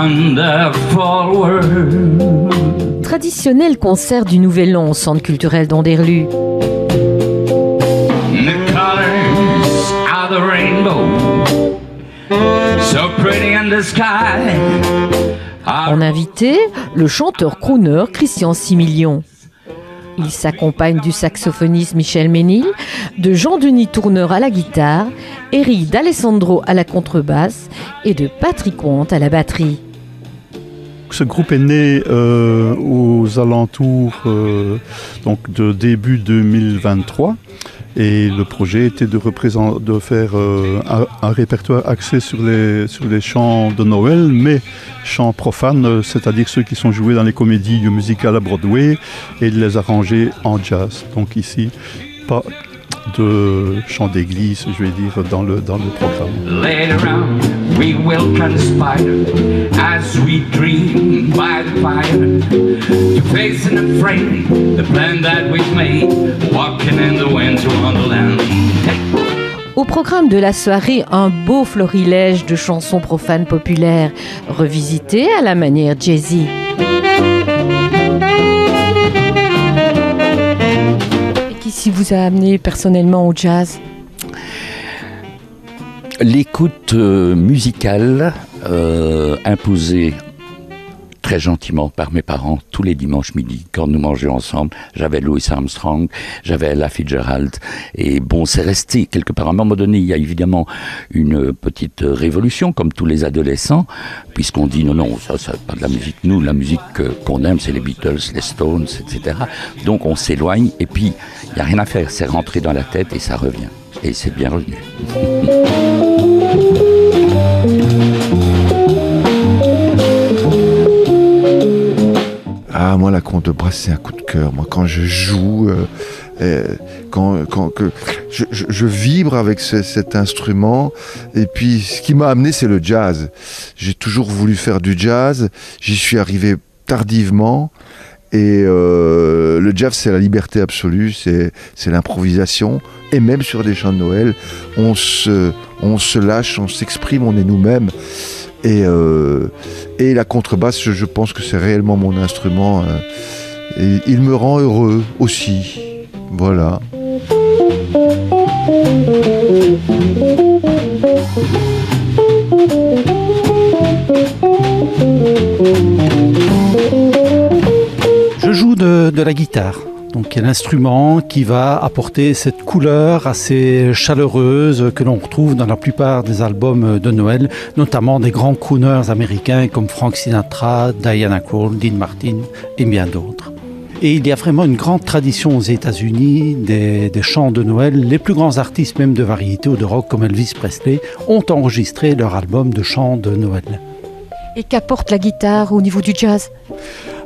wonderful world. Traditionnel concert du Nouvel An au Centre culturel d'Anderlu. The colors of the rainbow, so pretty in the sky. En invité, le chanteur crooner Christian Similion. Il s'accompagne du saxophoniste Michel Ménil, de Jean-Denis Tourneur à la guitare, Eric D'Alessandro à la contrebasse et de Patrick Wont à la batterie. Ce groupe est né aux alentours donc de début 2023 et le projet était de faire un répertoire axé sur les chants de Noël, mais chants profanes, c'est-à-dire ceux qui sont joués dans les comédies musicales à Broadway et de les arranger en jazz. Donc ici, pas de chants d'église, je vais dire, dans le programme. Later on, we will conspire as we dream by the fire to face unafraid the plan that we've made, walking in the winter wonderland. Au programme de la soirée, un beau florilège de chansons profanes populaires, revisitées à la manière jazzy. Qui vous a amené personnellement au jazz? L'écoute musicale imposée très gentiment par mes parents tous les dimanches midi quand nous mangeons ensemble. J'avais Louis Armstrong, j'avais Ella Fitzgerald et bon, c'est resté quelque part. À un moment donné, il y a évidemment une petite révolution comme tous les adolescents, puisqu'on dit non, ça c'est pas de la musique. Nous, la musique qu'on aime, c'est les Beatles, les Stones, etc. Donc on s'éloigne et puis il n'y a rien à faire, c'est rentré dans la tête et ça revient. Et c'est bien revenu. Ah, moi, la contrebasse, c'est un coup de cœur. Moi, quand je joue, je vibre avec cet instrument. Et puis, ce qui m'a amené, c'est le jazz. J'ai toujours voulu faire du jazz. J'y suis arrivé tardivement. Et le jazz, c'est la liberté absolue, c'est l'improvisation. Et même sur des chants de Noël, on se lâche, on s'exprime, on est nous-mêmes. Et la contrebasse, je pense que c'est réellement mon instrument. Et il me rend heureux aussi. Voilà. Je joue de la guitare. Donc, il y a l'instrument qui va apporter cette couleur assez chaleureuse que l'on retrouve dans la plupart des albums de Noël, notamment des grands crooners américains comme Frank Sinatra, Diana Krall, Dean Martin et bien d'autres. Et il y a vraiment une grande tradition aux États-Unis des chants de Noël. Les plus grands artistes, même de variété ou de rock comme Elvis Presley, ont enregistré leur album de chants de Noël. Et qu'apporte la guitare au niveau du jazz ?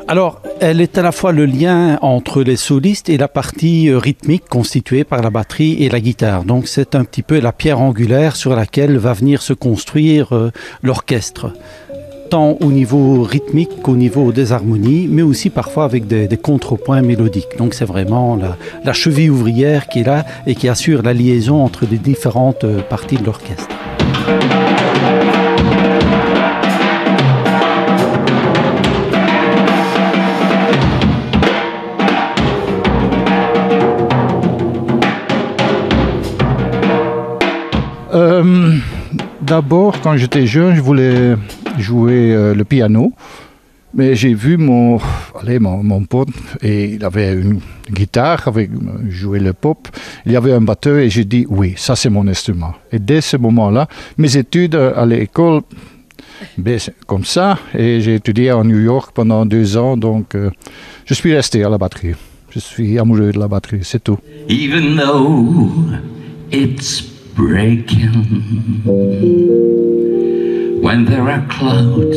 Alors, elle est à la fois le lien entre les solistes et la partie rythmique constituée par la batterie et la guitare. Donc, c'est un petit peu la pierre angulaire sur laquelle va venir se construire l'orchestre, tant au niveau rythmique qu'au niveau des harmonies, mais aussi parfois avec des contrepoints mélodiques. Donc, c'est vraiment la cheville ouvrière qui est là et qui assure la liaison entre les différentes parties de l'orchestre. D'abord, quand j'étais jeune, je voulais jouer le piano, mais j'ai vu mon pote, et il avait une guitare, il jouait le pop, il y avait un batteur, et j'ai dit oui, ça c'est mon instrument. Et dès ce moment-là, mes études à l'école, c'est comme ça, et j'ai étudié à New York pendant 2 ans, donc je suis resté à la batterie. Je suis amoureux de la batterie, c'est tout. Even though it's breaking, when there are clouds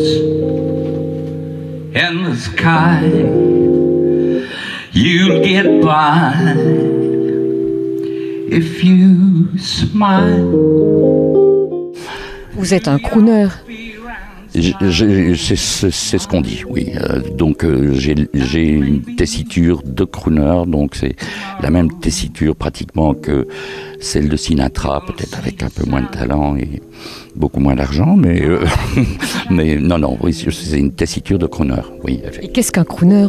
in the sky, you'll get by if you smile. Vous êtes un crooner. C'est ce qu'on dit, oui. Donc j'ai une tessiture de crooner, donc c'est la même tessiture pratiquement que celle de Sinatra, peut-être avec un peu moins de talent et beaucoup moins d'argent, mais mais non, oui, c'est une tessiture de crooner, oui. Et qu'est-ce qu'un crooner ?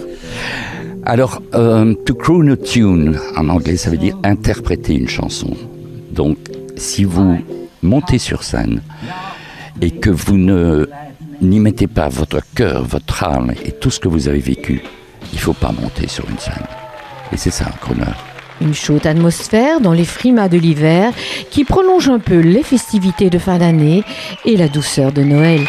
Alors, to croon a tune, en anglais, ça veut dire interpréter une chanson. Donc, si vous montez sur scène et que vous n'y mettez pas votre cœur, votre âme et tout ce que vous avez vécu, il ne faut pas monter sur une scène. Et c'est ça, un crooner. Une chaude atmosphère dans les frimas de l'hiver qui prolonge un peu les festivités de fin d'année et la douceur de Noël.